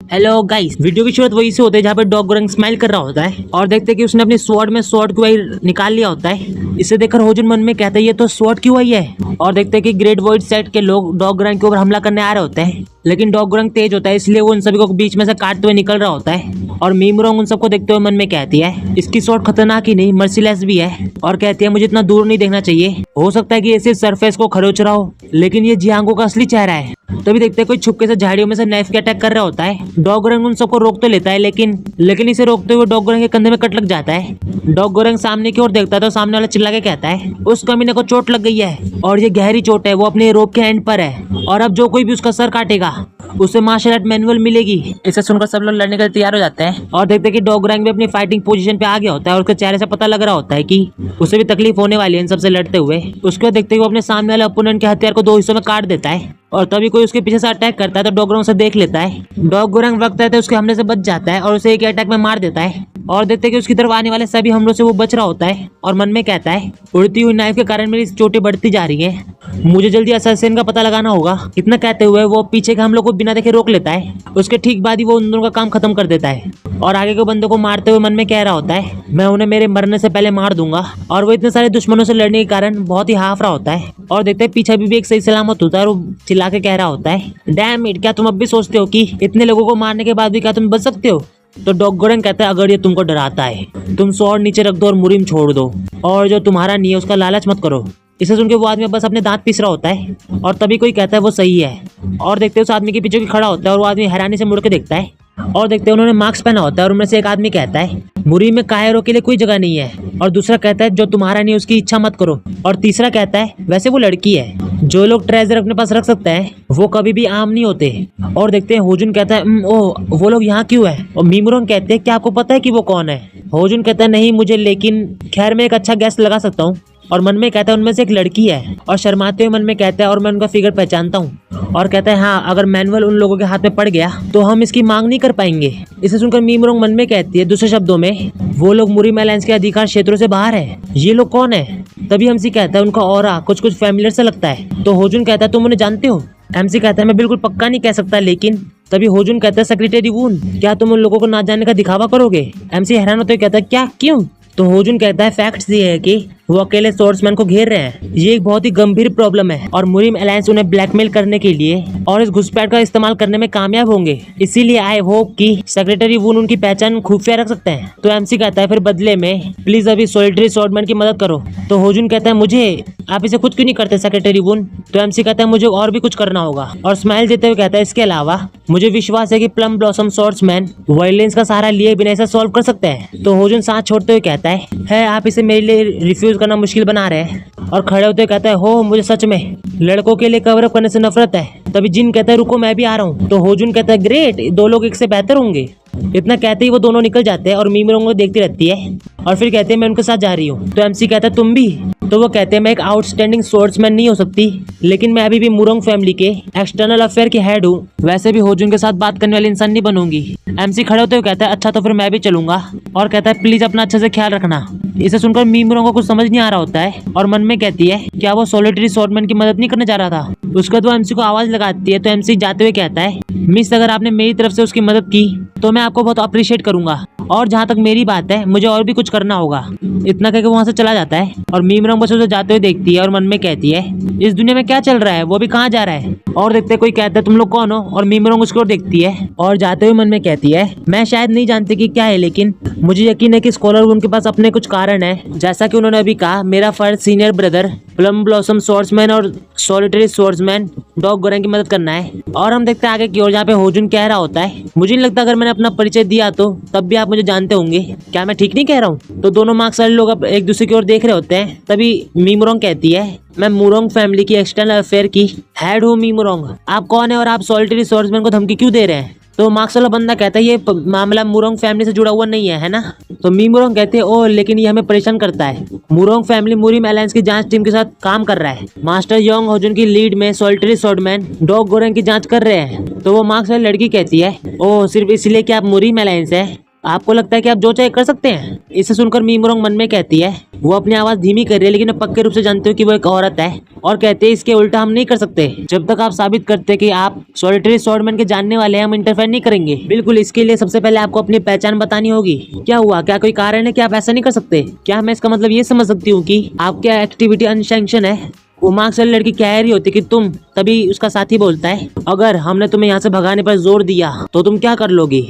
Hello guys, video की शुरुआत वही से होती है जहाँ पे डॉग गोरंग स्माइल कर रहा होता है और देखते हैं कि उसने अपनी स्वॉर्ड में स्वॉर्ड को वही निकाल लिया होता है। इसे देखकर होजुन मन में कहता है ये तो स्वॉर्ड क्यों आई है। और देखते हैं कि ग्रेट वॉइड सेट के लोग डॉग गोरंग के ऊपर हमला करने आ रहे होते हैं, लेकिन डॉग गोरंग तेज होता है इसलिए वो उन सभी को बीच में से काटते हुए निकल रहा होता है। और मीमरोंग उन सबको देखते हुए मन में कहती है इसकी स्वॉर्ड खतरनाक ही नहीं मर्सीलेस भी है, और कहती है मुझे इतना दूर नहीं देखना चाहिए, हो सकता है कि ये सिर्फ सरफेस को खरोच रहा हो लेकिन ये जियांगो का असली चेहरा है। तभी देखते हैं कोई छुपके से झाड़ियों में से नाइफ के अटैक कर रहा होता है। डॉग गोरंग उन सबको रोक तो लेता है लेकिन इसे रोकते हुए डॉग गोरंग के कंधे में कट लग जाता है। डॉग गोरंग सामने की ओर देखता है तो सामने वाला चिल्ला के कहता है उस कमीने को चोट लग गई है और ये गहरी चोट है, वो अपने रोप के एंड पर है और अब जो कोई भी उसका सर काटेगा उसे मार्शल आर्ट मैनुअल मिलेगी। इसे सुनकर सब लोग लड़ने के लिए तैयार हो जाते हैं और देखते हैं कि डॉग गोरंग भी अपनी फाइटिंग पोजीशन पे आ गया होता है और उसके चेहरे से पता लग रहा होता है कि उसे भी तकलीफ होने वाली है इन सबसे लड़ते हुए। उसके बाद देखते हैं कि वो अपने सामने वाले अपोनेंट के हथियार को दो हिस्सों में काट देता है और तभी कोई उसके पीछे से अटैक करता है तो डॉग गोरंग उसे देख लेता है। डॉग गोरंग वक्त रहते उसके हमले से बच जाता है और उसे एक अटैक में मार देता है और देखते हैं कि उसकी तरफ आने वाले सभी हमलों से वो बच रहा होता है और मन में कहता है उड़ती हुई नाइफ के कारण मेरी चोटें बढ़ती जा रही है, मुझे जल्दी असैसिन का पता लगाना होगा। इतना कहते हुए वो पीछे के हमलों को बिना देखे रोक लेता है। उसके ठीक बाद ही वो उन दोनों का काम खत्म कर देता है और आगे के बंदों को मारते हुए मन में कह रहा होता है मैं उन्हें मेरे मरने से पहले मार दूंगा। और वो इतने सारे दुश्मनों से लड़ने के कारण बहुत ही हाफ रहा होता है और देखते हैं पीछे भी एक सही सलामत होता है और वो चिल्ला के कह रहा होता है डैम इट, क्या तुम अब भी सोचते हो कि इतने लोगों को मारने के बाद भी क्या तुम बच सकते हो। तो डॉग गोरंग कहता है अगर ये तुमको डराता है तुम स्वॉर्ड नीचे रख दो और मुरीम छोड़ दो और जो तुम्हारा नहीं है उसका लालच मत करो। इसे सुन के वो आदमी बस अपने दांत पीस रहा होता है और तभी कोई कहता है वो सही है और देखते हैं उस आदमी के पीछे खड़ा होता है और वो आदमी हैरानी से मुड़ के देखता है और देखते हैं उन्होंने मास्क पहना होता है और उनमें से एक आदमी कहता है मुरीम में कायरों के लिए कोई जगह नहीं है और दूसरा कहता है जो तुम्हारा नहीं उसकी इच्छा मत करो और तीसरा कहता है वैसे वो लड़की है, जो लोग ट्रेजर अपने पास रख सकते हैं वो कभी भी आम नहीं होते। और देखते हैं होजुन कहता है ओह वो लोग यहाँ क्यों है। और मीमरोंग कहते हैं क्या आपको पता है कि वो कौन है। होजुन कहता है नहीं मुझे, लेकिन खैर मैं एक अच्छा गैस लगा सकता हूँ और मन में कहता है उनमें से एक लड़की है और शर्माते हुए मन में कहता है और मैं उनका फिगर पहचानता हूँ और कहता है हाँ अगर मैनुअल उन लोगों के हाथ में पड़ गया तो हम इसकी मांग नहीं कर पाएंगे। इसे सुनकर मीमरोंग मन में कहती है दूसरे शब्दों में वो लोग मुरीम अलायंस के अधिकार क्षेत्रों से बाहर है, ये लोग कौन है। तभी एमसी कहता है उनका ऑरा कुछ फैमिलियर सा लगता है। तो होजुन कहता है तुम उन्हें जानते हो। एमसी कहता है मैं बिल्कुल पक्का नहीं कह सकता, लेकिन तभी होजुन कहता है सेक्रेटरी वून क्या तुम उन लोगों को ना जानने का दिखावा करोगे। एमसी हैरान होते हुए कहता है क्या क्यों। तो होजुन कहता है फैक्ट्स ये है कि वो अकेले सोर्समैन को घेर रहे हैं, ये एक बहुत ही गंभीर प्रॉब्लम है और मुरीम अलायंस उन्हें ब्लैकमेल करने के लिए और इस घुसपैठ का इस्तेमाल करने में कामयाब होंगे, इसीलिए आई होप कि सेक्रेटरी वून उनकी पहचान खुफिया रख सकते हैं। तो एमसी कहता है फिर बदले में प्लीज अभी सोल्टरी स्वॉर्डमैन की मदद करो। तो होजुन कहता है मुझे, आप इसे खुद क्यों नहीं करते सेक्रेटरी वून। तो एमसी कहता है मुझे और भी कुछ करना होगा और स्माइल देते हुए कहता है इसके अलावा मुझे विश्वास है कि प्लम ब्लॉसम स्वॉर्ड्समैन वायलेंस का सहारा लिए बिना इसे सॉल्व कर सकते हैं। तो होजुन सांस छोड़ते हुए कहता है आप इसे मेरे लिए रिफ्यूज करना मुश्किल बना रहे हैं और खड़े होते कहता है हो मुझे सच में लड़कों के लिए कवर अप करने से नफरत है। तभी जिन कहता है रुको मैं भी आ रहा हूँ। तो होजुन कहता है ग्रेट, दो लोग एक से बेहतर होंगे। इतना कहते ही वो दोनों निकल जाते हैं और मीमरोंग को देखती रहती है और फिर कहते हैं मैं उनके साथ जा रही हूँ। तो एमसी कहता है तुम भी। तो वो कहते हैं मैं एक आउटस्टैंडिंग स्वॉर्ड्समैन नहीं हो सकती, लेकिन मैं अभी भी मुरोंग फैमिली के एक्सटर्नल अफेयर की हेड हूँ, वैसे भी होजुन के साथ बात करने वाली इंसान नहीं बनूंगी। एमसी खड़े होते हुए कहता है अच्छा तो फिर मैं भी चलूंगा और कहता है प्लीज अपना अच्छे से ख्याल रखना। इसे सुनकर मीमरोंग को कुछ समझ नहीं आ रहा होता है और मन में कहती है क्या वो सोलिटरी स्वॉर्डमैन की मदद नहीं करने जा रहा था। उसके बाद वो एमसी को आवाज लगाती है तो एमसी जाते हुए कहता है मिस अगर आपने मेरी तरफ से उसकी मदद की तो मैं आपको बहुत अप्रिशिएट करूंगा और जहाँ तक मेरी बात है मुझे और भी कुछ करना होगा। इतना कहकर वहाँ से चला जाता है और मीमरोंग बस उसे जाते हुए देखती है और मन में कहती है इस दुनिया में क्या चल रहा है, वो भी कहाँ जा रहा है। और देखते कोई कहता है तुम लोग कौन हो और मीमरोंग उसकी ओर देखती है और जाते हुए मन में कहती है मैं शायद नहीं जानती कि क्या है, लेकिन मुझे यकीन है कि स्कॉलर उनके पास अपने कुछ कारण है। जैसा कि उन्होंने अभी कहा मेरा फर्ज senior brother plum blossom swordsman और सॉलिटरी स्वॉर्ड्समैन डॉग गोरंग की मदद करना है। और हम देखते हैं आगे की ओर जहाँ पे होजुन कह रहा होता है मुझे नहीं लगता अगर मैंने अपना परिचय दिया तो तब भी आप मुझे जानते होंगे, क्या मैं ठीक नहीं कह रहा हूँ। तो दोनों मार्क्स वाले लोग अब एक दूसरे की ओर देख रहे होते हैं। तभी मीमरोंग कहती है मैं मुरोंग फैमिली की एक्सटर्नल अफेयर की हेड हूँ। मीमरोंग आप कौन है और आप सॉलिटरी स्वॉर्ड्समैन को धमकी क्यों दे रहे हैं। तो मार्क्स वाला बंदा कहता है ये मामला मुरोंग फैमिली से जुड़ा हुआ नहीं है ना। तो मीमरोंग कहते हैं ओ लेकिन ये हमें परेशान करता है। मुरोंग फैमिली मुरीम अलायंस की जांच टीम के साथ काम कर रहा है, मास्टर योंग होजुन की लीड में सोल्टरी स्वॉर्डमैन डॉग गोरंग की जांच कर रहे हैं। तो वो मार्क्स वाली लड़की कहती है ओ सिर्फ इसलिए कि आप मुरीम अलायंस है आपको लगता है कि आप जो चाहे कर सकते हैं? इसे सुनकर मीमोरोंग मन में कहती है, वो अपनी आवाज धीमी कर रही है लेकिन पक्के रूप से जानते हो कि वो एक औरत है, और कहते हैं इसके उल्टा हम नहीं कर सकते। जब तक आप साबित करते कि आप सॉलिटरी स्वॉर्डमैन के जानने वाले हैं, हम इंटरफेयर नहीं करेंगे। बिल्कुल, इसके लिए सबसे पहले आपको अपनी पहचान बतानी होगी। क्या हुआ? क्या कोई कारण है कि आप ऐसा नहीं कर सकते? क्या मैं इसका मतलब ये समझ सकती हूँ कि आपकी एक्टिविटी अनसैंक्शन है? वो मार्क्स वाली लड़की कह रही होती कि तुम, तभी उसका साथी बोलता है, अगर हमने तुम्हें यहाँ से भगाने पर जोर दिया तो तुम क्या कर लोगी?